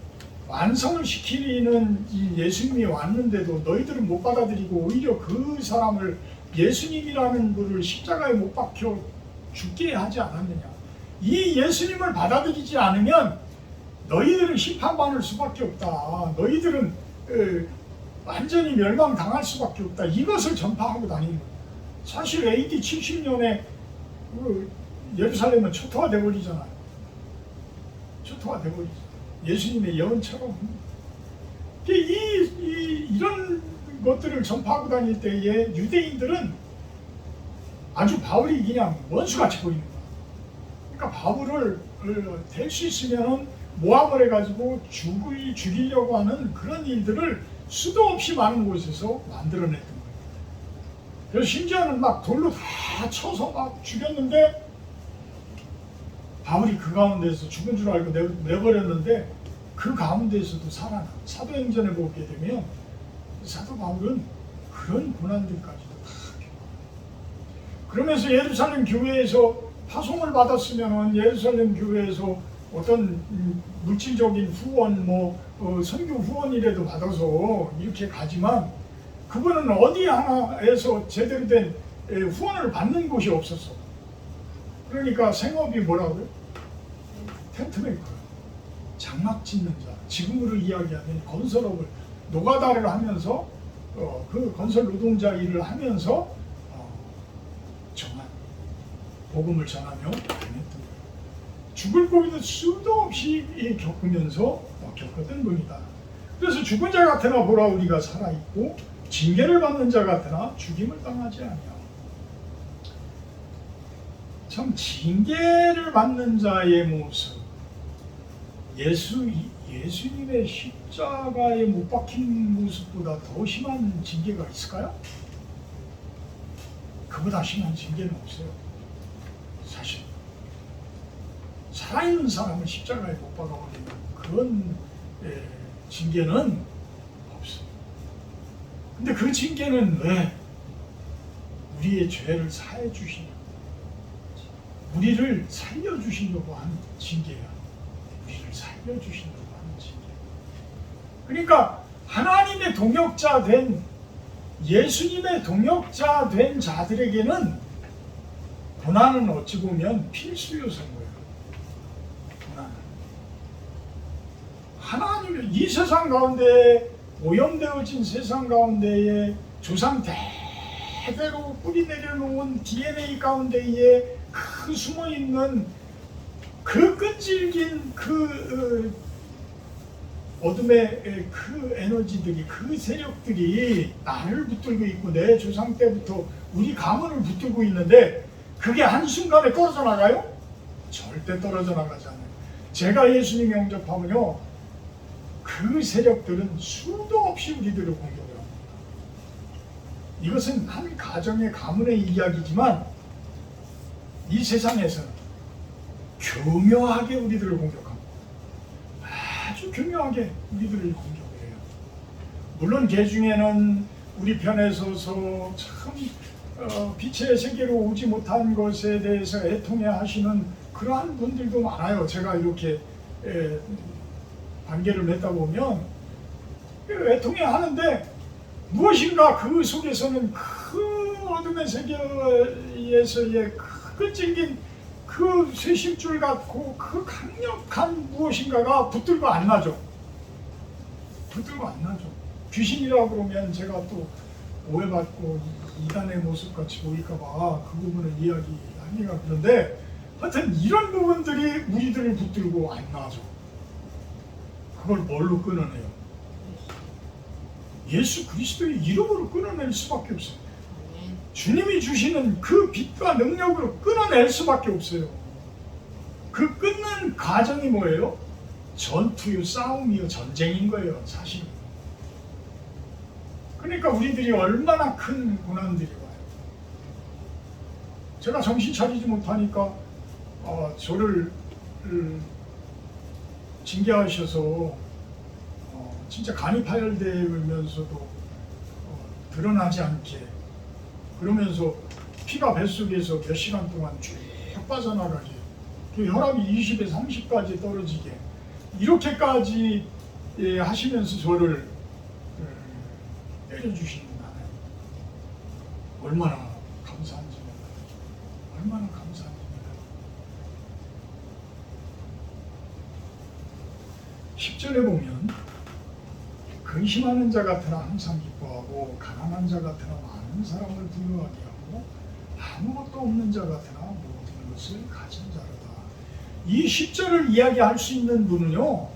완성을 시키는 이 예수님이 왔는데도 너희들은 못 받아들이고 오히려 그 사람을 예수님이라는 분을 십자가에 못 박혀 죽게 하지 않았느냐. 이 예수님을 받아들이지 않으면 너희들은 심판받을 수밖에 없다. 너희들은 완전히 멸망당할 수밖에 없다. 이것을 전파하고 다니는 거예요. 사실 AD 70년에 예루살렘은 초토화돼 버리잖아요. 초토화돼 버리죠. 예수님의 예언처럼. 이런 것들을 전파하고 다닐 때에 유대인들은 아주 바울이 그냥 원수같이 보이는 거야. 그러니까 바울을 될 수 있으면 모함을 해가지고 죽이려고 하는 그런 일들을 수도 없이 많은 곳에서 만들어냈던 거예요. 그래서 심지어는 막 돌로 다 쳐서 막 죽였는데 바울이 그 가운데서 죽은 줄 알고 내버렸는데 그 가운데에서도 살아나. 사도행전에 보게 되면 사도 바울은 그런 고난들까지도 다 겪어요. 그러면서 예루살렘 교회에서 파송을 받았으면 예루살렘 교회에서 어떤 물질적인 후원, 선교 후원이라도 받아서 이렇게 가지만 그분은 어디 하나에서 제대로 된 후원을 받는 곳이 없었어. 그러니까 생업이 뭐라고요? 텐트메이커, 장막 짓는 자, 지금으로 이야기하면 건설업을 노가다를 하면서 그 건설 노동자 일을 하면서 정말 복음을 전하며 다녔던 거예요. 죽을 고비도 수도 없이 겪으면서 겪었던 분이다. 그래서 죽은 자 같으나 보라 우리가 살아있고 징계를 받는 자 같으나 죽임을 당하지 아니하고. 참 징계를 받는 자의 모습, 예수님의 십자가에 못 박힌 모습보다 더 심한 징계가 있을까요? 그보다 심한 징계는 없어요. 사실 살아있는 사람을 십자가에 못 박아버리는 그런 징계는 없어요. 근데 그 징계는 왜? 우리의 죄를 사해 주시는, 우리를 살려주시려고 하는 징계야. 우리를 살려주시려고 하는 징계. 그러니까 하나님의 동역자 된, 예수님의 동역자 된 자들에게는 고난은 어찌 보면 필수 요소인 거예요. 고난은. 하나님의 이 세상 가운데, 오염되어진 세상 가운데에 조상 대대로 뿌리 내려놓은 DNA 가운데에 그 숨어있는 그 끈질긴 그 어둠의 그 에너지들이, 그 세력들이 나를 붙들고 있고 내 조상 때부터 우리 가문을 붙들고 있는데 그게 한순간에 떨어져 나가요? 절대 떨어져 나가지 않아요. 제가 예수님 영접하면요, 그 세력들은 수도 없이 우리들을 공격을 합니다. 이것은 한 가정의 가문의 이야기지만 이 세상에서는 교묘하게 우리들을 공격합니다. 아주 교묘하게 우리들을 공격을 해요. 물론 그 중에는 우리 편에 서서 참 빛의 세계로 오지 못한 것에 대해서 애통해 하시는 그러한 분들도 많아요. 제가 이렇게 관계를 맺다 보면 애통해 하는데 무엇인가 그 속에서는 그 어둠의 세계에서의 끈질긴 그 쇄심줄 같고 그 강력한 무엇인가가 붙들고 안 나죠. 붙들고 안 나죠. 귀신이라고 그러면 제가 또 오해받고 이단의 모습같이 보일까봐 그 부분을 이야기하기가 그런데 하여튼 이런 부분들이 우리들을 붙들고 안 나죠. 그걸 뭘로 끊어내요? 예수 그리스도의 이름으로 끊어낼 수밖에 없어요. 주님이 주시는 그 빛과 능력으로 끊어낼 수밖에 없어요. 그 끊는 과정이 뭐예요? 전투요, 싸움이요, 전쟁인 거예요, 사실. 그러니까 우리들이 얼마나 큰 고난들이 와요. 제가 정신 차리지 못하니까 저를 징계하셔서 진짜 간이 파열되면서도 드러나지 않게 그러면서 피가 뱃속에서 몇 시간 동안 쭉 빠져나가게 그 혈압이 20에 30까지 떨어지게 이렇게까지 하시면서 저를 때려주시는 하나님 얼마나 감사한지 몰라요. 얼마나 감사한지 몰라요. 10절에 보면 근심하는 자 같으나 항상 기뻐하고 가난한 자 같으나 많은 사람을 부유하게 하고 아무것도 없는 자 같으나 모든 것을 가진 자로다. 이 10절을 이야기할 수 있는 분은요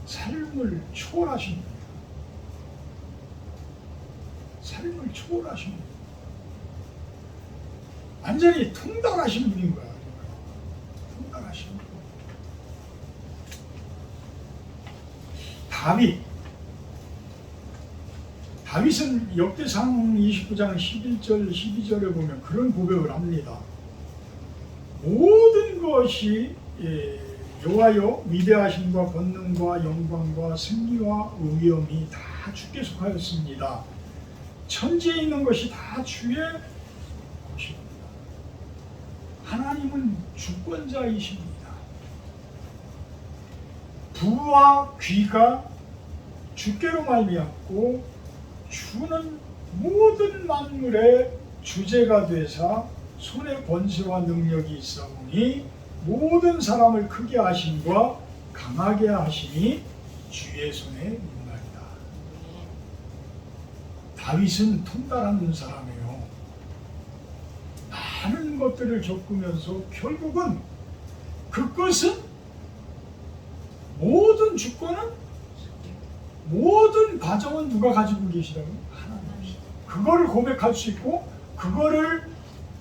삶을 초월하신 분이에요. 삶을 초월하신 분, 완전히 통달하신 분인 거야. 통달하신 분. 다윗은 역대상 29장 11절 12절에 보면 그런 고백을 합니다. 모든 것이 여호와여 위대하심과 권능과 영광과 승리와 의엄이 다 주께 속하였습니다. 천지에 있는 것이 다 주의 것입니다. 하나님은 주권자이십니다. 부와 귀가 주께로 말미암고 주는 모든 만물의 주제가 되사 손에 권세와 능력이 있사오니 모든 사람을 크게 하심과 강하게 하심이 주의 손에 있나이다. 다윗은 통달하는 사람이에요. 많은 것들을 겪으면서 결국은 그것은 모든 주권은 모든 과정은 누가 가지고 계시다고요? 하나님이시다. 그거를 고백할 수 있고 그거를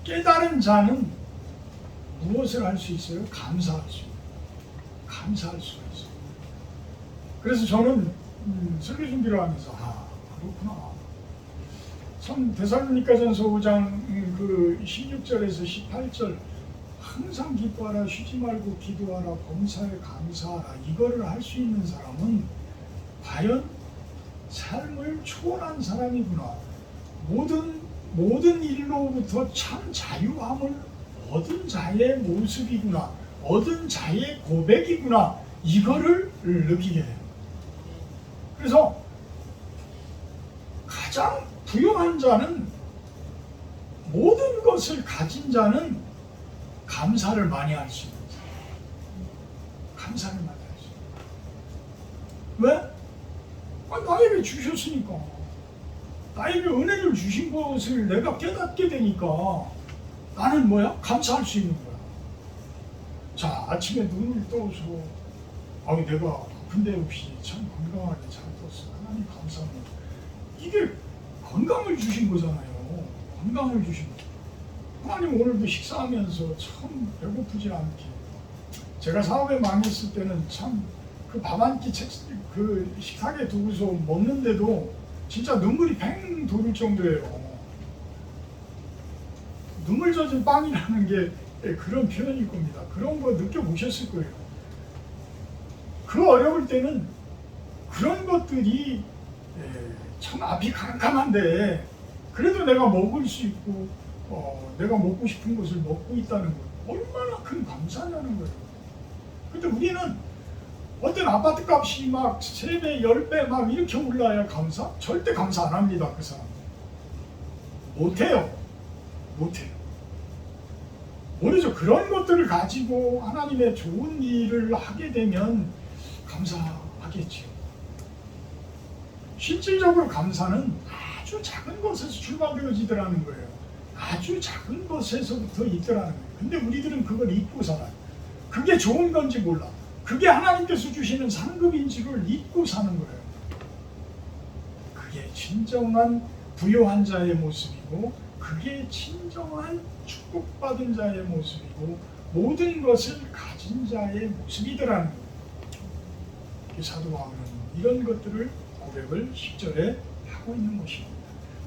깨달은 자는 무엇을 할 수 있어요? 감사할 수 있어요. 감사할 수가 있어요. 그래서 저는 설교 준비를 하면서 그렇구나. 참 데살로니가전서 5장 그 16절에서 18절 항상 기뻐하라, 쉬지 말고 기도하라, 범사에 감사하라, 이거를 할 수 있는 사람은 과연 삶을 초월한 사람이구나. 모든 일로부터 참 자유함을 얻은 자의 모습이구나. 얻은 자의 고백이구나. 이거를 느끼게 돼요. 그래서 가장 부유한 자는, 모든 것을 가진 자는 감사를 많이 할 수 있는 사람. 감사를 많이 할 수 있는. 왜? 나에게 주셨으니까. 나에게 은혜를 주신 것을 내가 깨닫게 되니까 나는 뭐야? 감사할 수 있는 거야. 자, 아침에 눈을 떠서 내가 아픈 데 없이 참 건강하게 잘 떴어. 하나님 감사합니다. 이게 건강을 주신 거잖아요. 건강을 주신 거. 하나님 오늘도 식사하면서 참 배고프지 않게. 제가 사업에 망했을 때는 참 그 밥 한 끼 그 식탁에 두고서 먹는데도 진짜 눈물이 팽 도를 정도예요. 눈물 젖은 빵이라는 게 그런 표현일 겁니다. 그런 거 느껴보셨을 거예요. 그 어려울 때는 그런 것들이 참 앞이 캄캄한데 그래도 내가 먹을 수 있고 내가 먹고 싶은 것을 먹고 있다는 거 얼마나 큰 감사냐는 거예요. 근데 우리는 어떤 아파트 값이 막 3배, 10배 막 이렇게 올라야 감사? 절대 감사 안 합니다. 그 사람 못해요. 모르죠. 그런 것들을 가지고 하나님의 좋은 일을 하게 되면 감사하겠지요. 실질적으로 감사는 아주 작은 것에서 출발되어지더라는 거예요. 아주 작은 것에서부터 있더라는 거예요. 근데 우리들은 그걸 잊고 살아요. 그게 좋은 건지 몰라. 그게 하나님께서 주시는 상급인지를 잊고 사는 거예요. 그게 진정한 부요한 자의 모습이고 그게 진정한 축복받은 자의 모습이고 모든 것을 가진 자의 모습이더라는 거예요. 사도 바울은 이런 것들을 고백을 10절에 하고 있는 것입니다.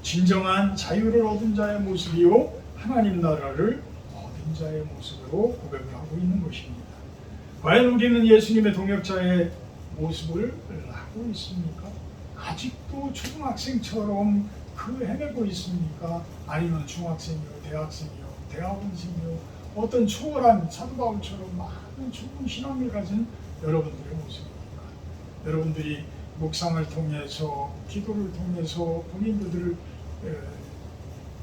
진정한 자유를 얻은 자의 모습이요 하나님 나라를 얻은 자의 모습으로 고백을 하고 있는 것입니다. 과연 우리는 예수님의 동역자의 모습을 하고 있습니까? 아직도 초등학생처럼 헤매고 있습니까? 아니면 중학생이요, 대학생이요, 대학원생이요, 어떤 초월한 사도 바울처럼 많은 좋은 신앙을 가진 여러분들의 모습입니까? 여러분들이 묵상을 통해서 기도를 통해서 본인들을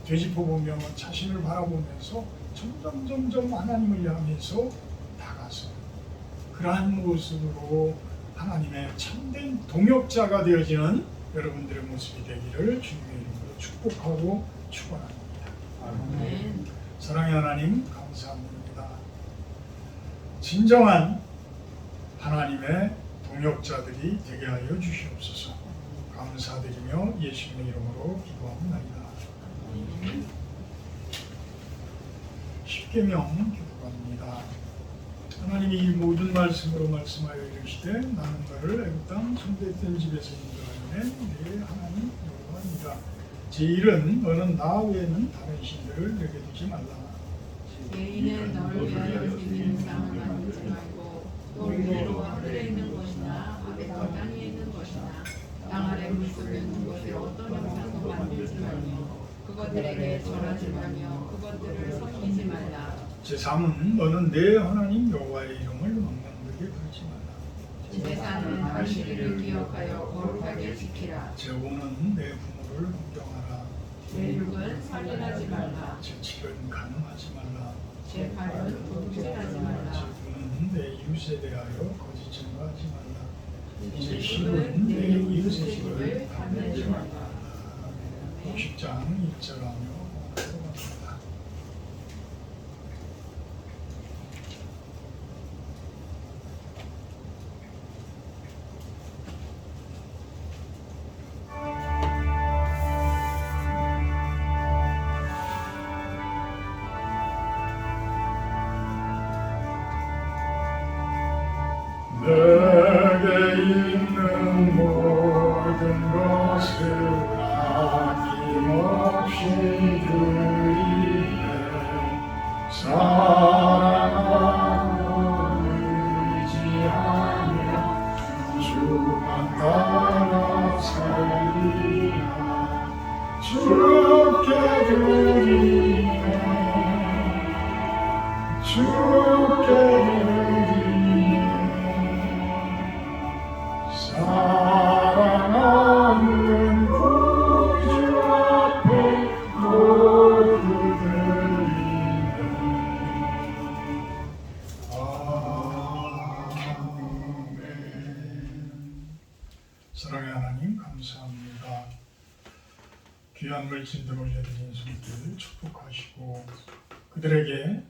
되짚어보며 자신을 바라보면서 점점 하나님을 향해서 다가서 그러한 모습으로 하나님의 참된 동역자가 되어지는 여러분들의 모습이 되기를 주님의 이름으로 축복하고 축원합니다. 아멘. 사랑의 하나님 감사합니다. 진정한 하나님의 동역자들이 되게 하여 주시옵소서. 감사드리며 예수님의 이름으로 기도합니다. 십계명 기도합니다. 하나님이 이 모든 말씀으로 말씀하여 이르시되 나는 너를 애굽 땅 손댔던 집에서 인도하였네 네 하나님 여호와니라. 제1은 너는 나 외에는 다른 신들을 내게 두지 말라. 죄인은 너를 위하여 드리는 상을 만들지 말고 돌로 하늘에 있는 것이나 아래서 땅에 있는 것이나 땅 아래 물속에 있는 것에 어떤 형상도 만들지 말며 그것들에게 절하지 말며 그것들을 섬기지 말라. 제3은 너는 내 하나님 여호와의 이름을 망령되게 부르지 말라. 제사는 당신을 기억하여 거룩하게 지키라. 제5는 내 부모를 존경하라. 제6은 살인하지 말라. 제7은 간음하지 말라. 제8은 도둑질하지 말라. 제9는 내 이웃에 대하여 거짓 증거하지 말라. 제10은 제10은 내 내 이웃의 이웃의 집을 집을 탐내지 말라. 60장 1절하며 들어갑니다. 내게 있는 모든 것을 아낌없이 드리네. 사랑하고 의지하며 주만 따라 살리라. 주께 드리네. 주께 드리네. 사랑하는 구주 앞에 모두 드리네. 아멘. 사랑의 하나님 감사합니다. 귀한 물질들 올려드린 손길 축복하시고 그들에게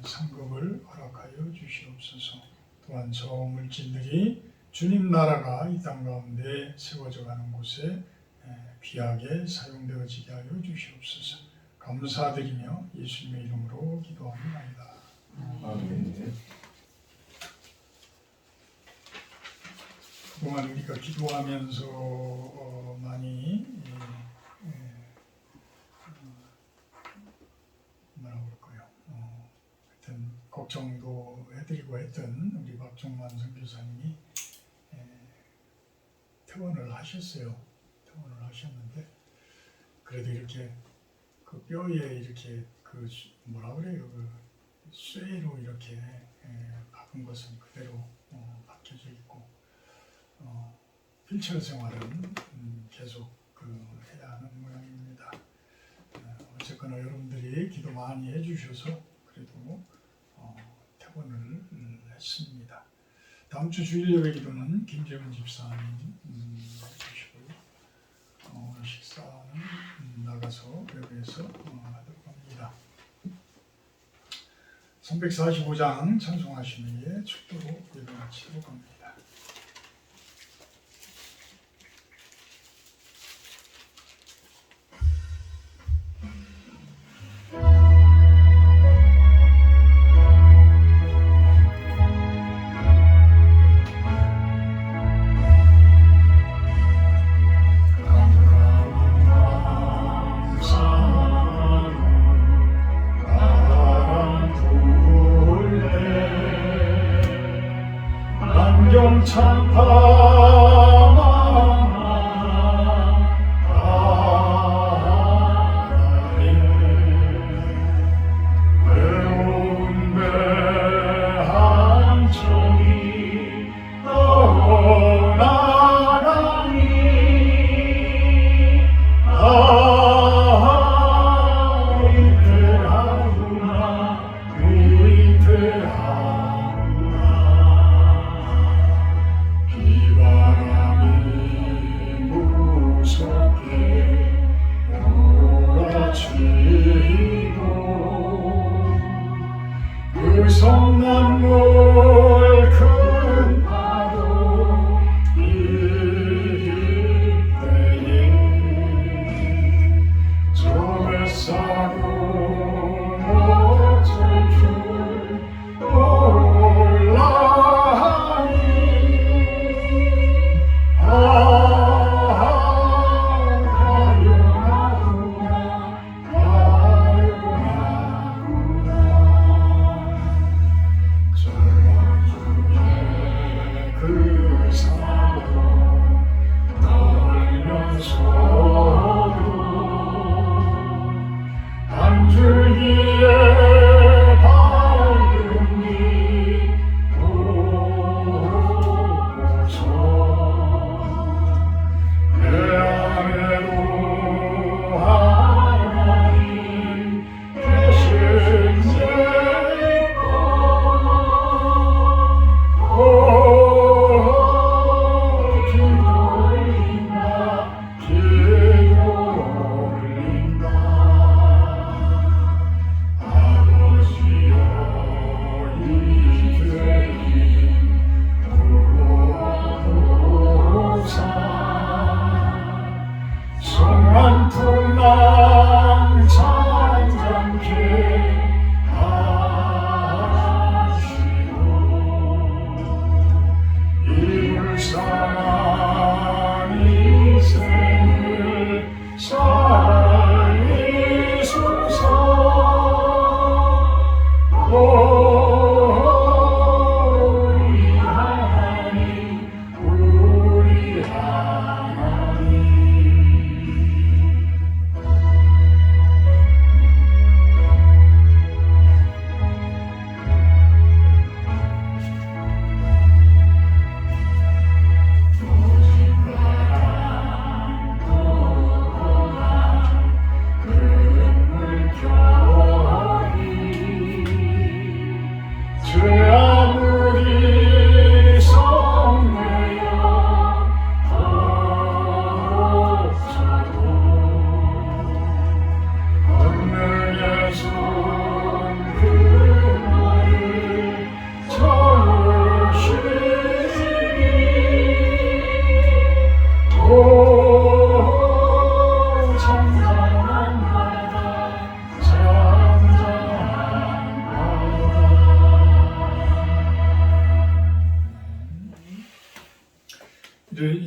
상급을 허락하여 주시옵소서. 또한 저 물질들이 주님 나라가 이 땅 가운데 세워져 가는 곳에 귀하게 사용되어지게 하여 주시옵소서. 감사드리며 예수님의 이름으로 기도합니다. 아멘. 그동안 우리가 기도하면서 많이 뭐라고 그럴까요? 하여튼 걱정도 해드리고 했던 우리 박종만 선교사님이 퇴원을 하셨어요. 퇴원을 하셨는데 그래도 이렇게 그 뼈에 이렇게 그 뭐라 그래요? 그 쇠로 이렇게 박은 것은 그대로 박혀져 있고 휠체어 생활은 계속 해야 하는 모양입니다. 어쨌거나 여러분들이 기도 많이 해주셔서 그래도 퇴원을 했습니다. 다음 주 주일 예배 기도는 김재훈 집사님 해주시고요. 오늘 식사는 나가서 예배에서 하도록 합니다. 345장 찬송하시는 예 축도로 예배 마치도록 합니다. 성난물 큰 파도 일때에 저 뱃사고 어쩔 줄 몰라하니 가련하구나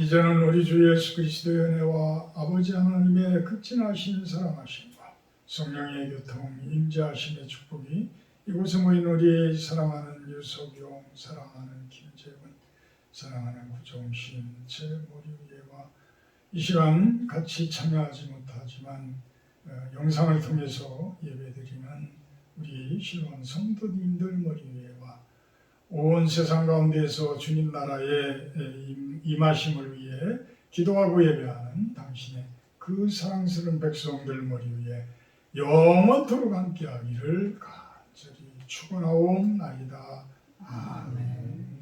이제는 우리 주 예수 그리스도의 은혜와 아버지 하나님의 극진하신 사랑하심과 성령의 교통 임재하심의 축복이 이곳에 모인 우리 사랑하는 유석용, 사랑하는 김재훈, 사랑하는 구정신, 최모리예와 이 시간 같이 참여하지 못하지만 영상을 통해서 예배드리는 우리 실원 성도님들 머리 위에와 온 세상 가운데에서 주님 나라의 임하심을 위해 기도하고 예배하는 당신의 그 사랑스러운 백성들 머리 위에 영원토록 함께하기를 간절히 축원하옵나이다. 아멘.